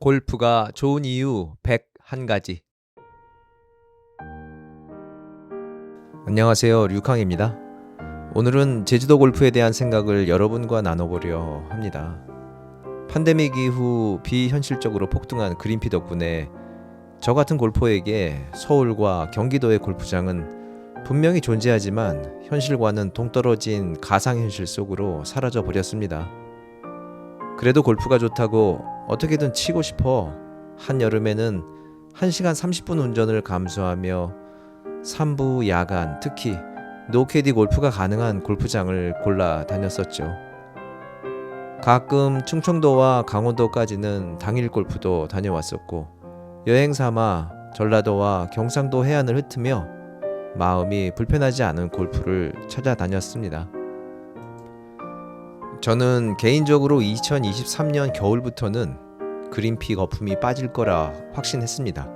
골프가 좋은 이유 101가지. 안녕하세요, 류캉입니다. 오늘은 제주도 골프에 대한 생각을 여러분과 나눠보려 합니다. 팬데믹 이후 비현실적으로 폭등한 그린피 덕분에 저 같은 골퍼에게 서울과 경기도의 골프장은 분명히 존재하지만 현실과는 동떨어진 가상현실 속으로 사라져 버렸습니다. 그래도 골프가 좋다고 어떻게든 치고 싶어 한여름에는 1시간 30분 운전을 감수하며 산부, 야간, 특히 노캐디 골프가 가능한 골프장을 골라 다녔었죠. 가끔 충청도와 강원도까지는 당일 골프도 다녀왔었고 여행 삼아 전라도와 경상도 해안을 흩으며 마음이 불편하지 않은 골프를 찾아다녔습니다. 저는 개인적으로 2023년 겨울부터는 그린피 거품이 빠질 거라 확신했습니다.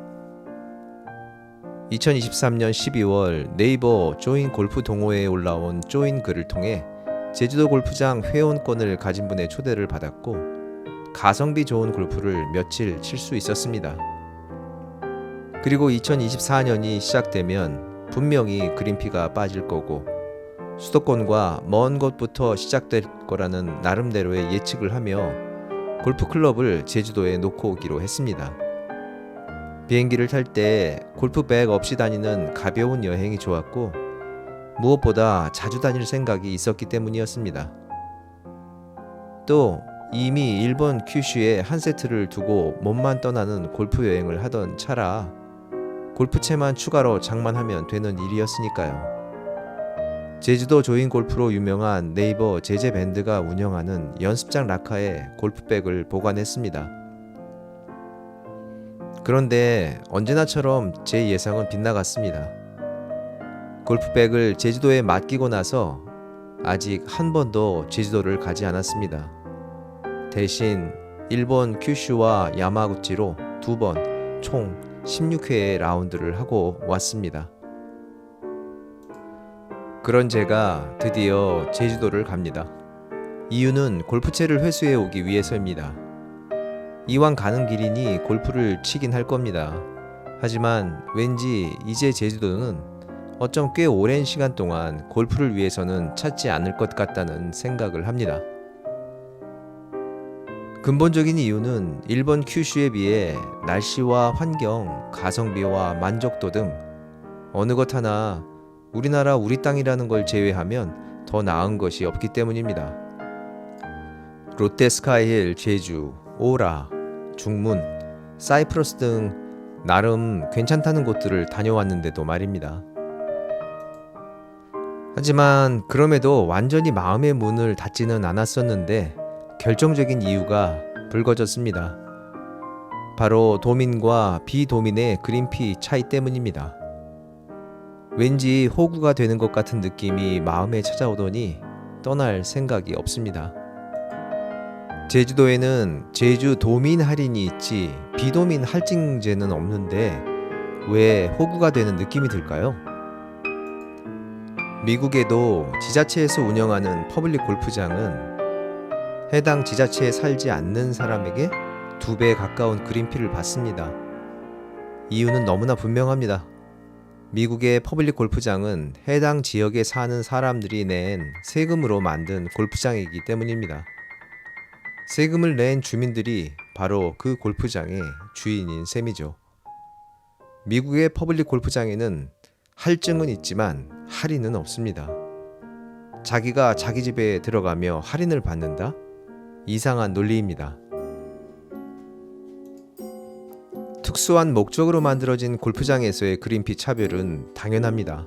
2023년 12월 네이버 조인 골프 동호회에 올라온 조인 글을 통해 제주도 골프장 회원권을 가진 분의 초대를 받았고 가성비 좋은 골프를 며칠 칠 수 있었습니다. 그리고 2024년이 시작되면 분명히 그린피가 빠질 거고 수도권과 먼 곳부터 시작될 거라는 나름대로의 예측을 하며 골프클럽을 제주도에 놓고 오기로 했습니다. 비행기를 탈 때 골프백 없이 다니는 가벼운 여행이 좋았고 무엇보다 자주 다닐 생각이 있었기 때문이었습니다. 또 이미 일본 큐슈에 한 세트를 두고 몸만 떠나는 골프 여행을 하던 차라 골프채만 추가로 장만하면 되는 일이었으니까요. 제주도 조인 골프로 유명한 네이버 제제밴드가 운영하는 연습장 라카에 골프백을 보관했습니다. 그런데 언제나처럼 제 예상은 빗나갔습니다. 골프백을 제주도에 맡기고 나서 아직 한 번도 제주도를 가지 않았습니다. 대신 일본 큐슈와 야마구치로 2번 총 16회의 라운드를 하고 왔습니다. 그런 제가 드디어 제주도를 갑니다. 이유는 골프채를 회수해 오기 위해서입니다. 이왕 가는 길이니 골프를 치긴 할 겁니다. 하지만 왠지 이제 제주도는 어쩜 꽤 오랜 시간 동안 골프를 위해서는 찾지 않을 것 같다는 생각을 합니다. 근본적인 이유는 일본 큐슈에 비해 날씨와 환경, 가성비와 만족도 등 어느 것 하나 우리나라 우리 땅이라는 걸 제외하면 더 나은 것이 없기 때문입니다. 롯데 스카이힐 제주, 오라, 중문, 사이프러스 등 나름 괜찮다는 곳들을 다녀왔는데도 말입니다. 하지만 그럼에도 완전히 마음의 문을 닫지는 않았었는데 결정적인 이유가 불거졌습니다. 바로 도민과 비도민의 그린피 차이 때문입니다. 왠지 호구가 되는 것 같은 느낌이 마음에 찾아오더니 떠날 생각이 없습니다. 제주도에는 제주 도민 할인이 있지 비도민 할증제는 없는데 왜 호구가 되는 느낌이 들까요? 미국에도 지자체에서 운영하는 퍼블릭 골프장은 해당 지자체에 살지 않는 사람에게 2배 가까운 그린피를 받습니다. 이유는 너무나 분명합니다. 미국의 퍼블릭 골프장은 해당 지역에 사는 사람들이 낸 세금으로 만든 골프장이기 때문입니다. 세금을 낸 주민들이 바로 그 골프장의 주인인 셈이죠. 미국의 퍼블릭 골프장에는 할증은 있지만 할인은 없습니다. 자기가 자기 집에 들어가며 할인을 받는다? 이상한 논리입니다. 특수한 목적으로 만들어진 골프장에서의 그린피 차별은 당연합니다.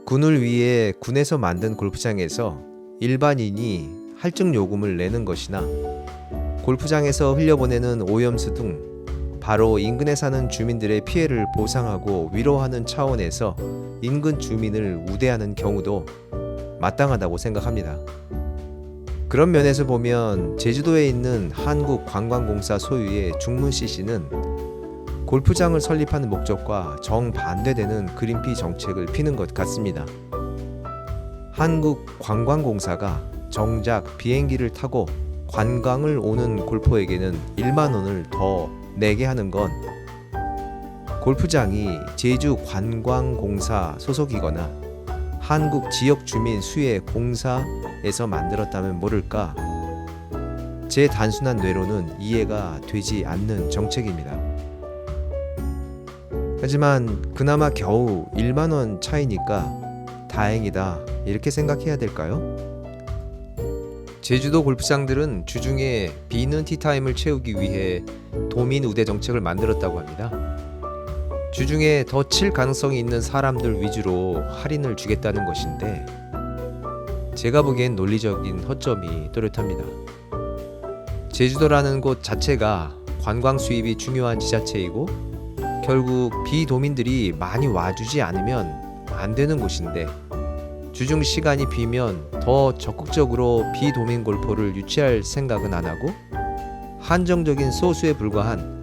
군을 위해 군에서 만든 골프장에서 일반인이 할증 요금을 내는 것이나 골프장에서 흘려보내는 오염수 등 바로 인근에 사는 주민들의 피해를 보상하고 위로하는 차원에서 인근 주민을 우대하는 경우도 마땅하다고 생각합니다. 그런 면에서 보면 제주도에 있는 한국관광공사 소유의 중문CC는 골프장을 설립하는 목적과 정반대되는 그린피 정책을 피는 것 같습니다. 한국관광공사가 정작 비행기를 타고 관광을 오는 골퍼에게는 1만 원을 더 내게 하는 건 골프장이 제주관광공사 소속이거나 한국 지역주민수혜공사에서 만들었다면 모를까 제 단순한 뇌로는 이해가 되지 않는 정책입니다. 하지만 그나마 겨우 1만 원 차이니까 다행이다 이렇게 생각해야 될까요? 제주도 골프장들은 주중에 비는 티타임을 채우기 위해 도민 우대 정책을 만들었다고 합니다. 주중에 더 칠 가능성이 있는 사람들 위주로 할인을 주겠다는 것인데 제가 보기엔 논리적인 허점이 뚜렷합니다. 제주도라는 곳 자체가 관광 수입이 중요한 지자체이고 결국 비도민들이 많이 와주지 않으면 안 되는 곳인데 주중 시간이 비면 더 적극적으로 비도민 골퍼를 유치할 생각은 안 하고 한정적인 소수에 불과한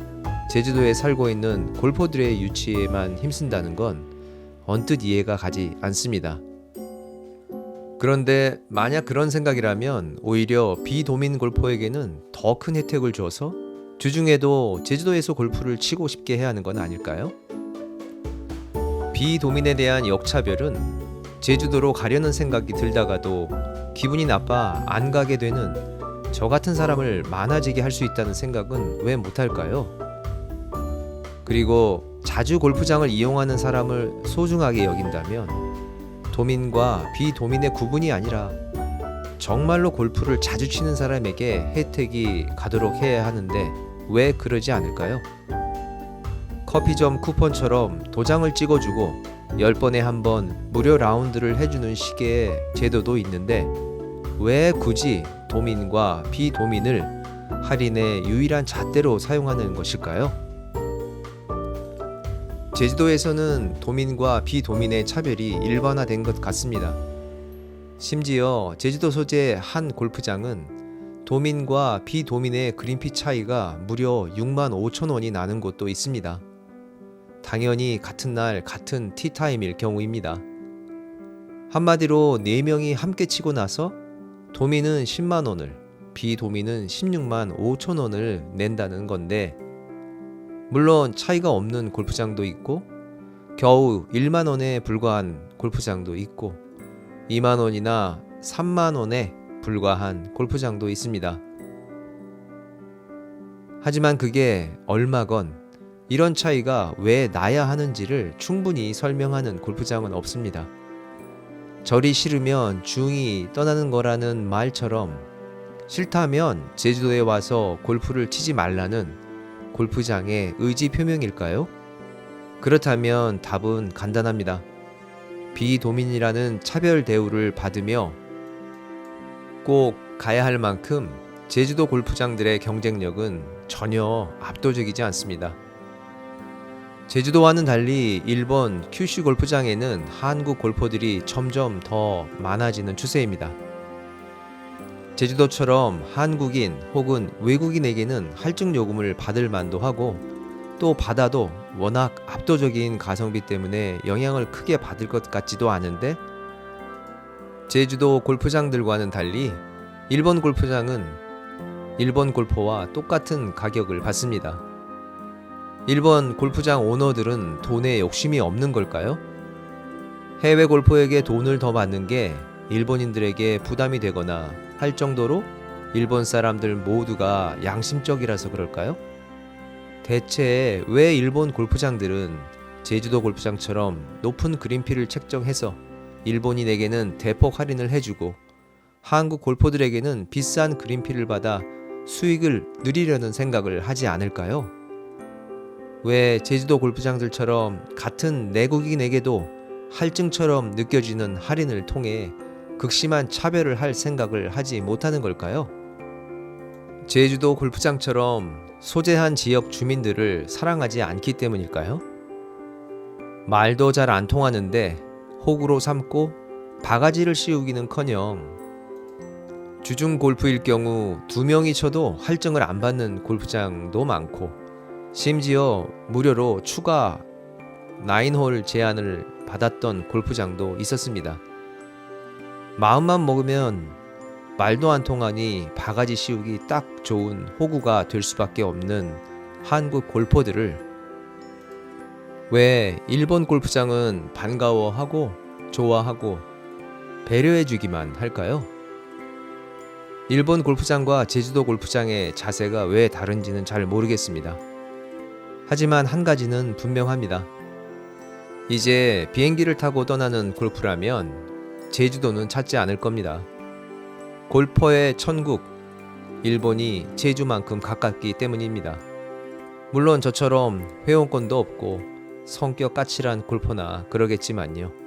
제주도에 살고 있는 골퍼들의 유치에만 힘쓴다는 건 언뜻 이해가 가지 않습니다. 그런데 만약 그런 생각이라면 오히려 비도민 골퍼에게는 더 큰 혜택을 줘서 주중에도 제주도에서 골프를 치고 싶게 해야 하는 건 아닐까요? 비도민에 대한 역차별은 제주도로 가려는 생각이 들다가도 기분이 나빠 안 가게 되는 저 같은 사람을 많아지게 할 수 있다는 생각은 왜 못할까요? 그리고 자주 골프장을 이용하는 사람을 소중하게 여긴다면 도민과 비도민의 구분이 아니라 정말로 골프를 자주 치는 사람에게 혜택이 가도록 해야 하는데 왜 그러지 않을까요? 커피점 쿠폰처럼 도장을 찍어주고 10번에 한 번 무료 라운드를 해주는 식의 제도도 있는데 왜 굳이 도민과 비도민을 할인의 유일한 잣대로 사용하는 것일까요? 제주도에서는 도민과 비도민의 차별이 일반화된 것 같습니다. 심지어 제주도 소재 한 골프장은 도민과 비도민의 그린피 차이가 무려 6만 5천 원이 나는 곳도 있습니다. 당연히 같은 날 같은 티타임일 경우입니다. 한마디로 4명이 함께 치고 나서 도민은 10만 원을, 비도민은 16만 5천 원을 낸다는 건데 물론 차이가 없는 골프장도 있고 겨우 1만 원에 불과한 골프장도 있고 2만 원이나 3만 원에 불과한 골프장도 있습니다. 하지만 그게 얼마건 이런 차이가 왜 나야 하는지를 충분히 설명하는 골프장은 없습니다. 절이 싫으면 중이 떠나는 거라는 말처럼 싫다면 제주도에 와서 골프를 치지 말라는 골프장의 의지 표명일까요? 그렇다면 답은 간단합니다. 비도민이라는 차별 대우를 받으며 꼭 가야 할 만큼 제주도 골프장들의 경쟁력은 전혀 압도적이지 않습니다. 제주도와는 달리 일본 큐슈 골프장에는 한국 골퍼들이 점점 더 많아지는 추세입니다. 제주도처럼 한국인 혹은 외국인에게는 할증 요금을 받을 만도 하고 또 받아도 워낙 압도적인 가성비 때문에 영향을 크게 받을 것 같지도 않은데 제주도 골프장들과는 달리 일본 골프장은 일본 골퍼와 똑같은 가격을 받습니다. 일본 골프장 오너들은 돈에 욕심이 없는 걸까요? 해외 골퍼에게 돈을 더 받는 게 일본인들에게 부담이 되거나 할 정도로 일본 사람들 모두가 양심적이라서 그럴까요? 대체 왜 일본 골프장들은 제주도 골프장처럼 높은 그린피를 책정해서 일본인에게는 대폭 할인을 해주고 한국 골퍼들에게는 비싼 그린피를 받아 수익을 누리려는 생각을 하지 않을까요? 왜 제주도 골프장들처럼 같은 내국인에게도 할증처럼 느껴지는 할인을 통해 극심한 차별을 할 생각을 하지 못하는 걸까요? 제주도 골프장처럼 소재한 지역 주민들을 사랑하지 않기 때문일까요? 말도 잘 안 통하는데 호구로 삼고 바가지를 씌우기는커녕 주중 골프일 경우 2명이 쳐도 할증을 안 받는 골프장도 많고 심지어 무료로 추가 9홀 제한을 받았던 골프장도 있었습니다. 마음만 먹으면 말도 안 통하니 바가지 씌우기 딱 좋은 호구가 될 수밖에 없는 한국 골퍼들을 왜 일본 골프장은 반가워하고 좋아하고 배려해주기만 할까요? 일본 골프장과 제주도 골프장의 자세가 왜 다른지는 잘 모르겠습니다. 하지만 한 가지는 분명합니다. 이제 비행기를 타고 떠나는 골프라면 제주도는 찾지 않을 겁니다. 골퍼의 천국, 일본이 제주만큼 가깝기 때문입니다. 물론 저처럼 회원권도 없고 성격 까칠한 골퍼나 그러겠지만요.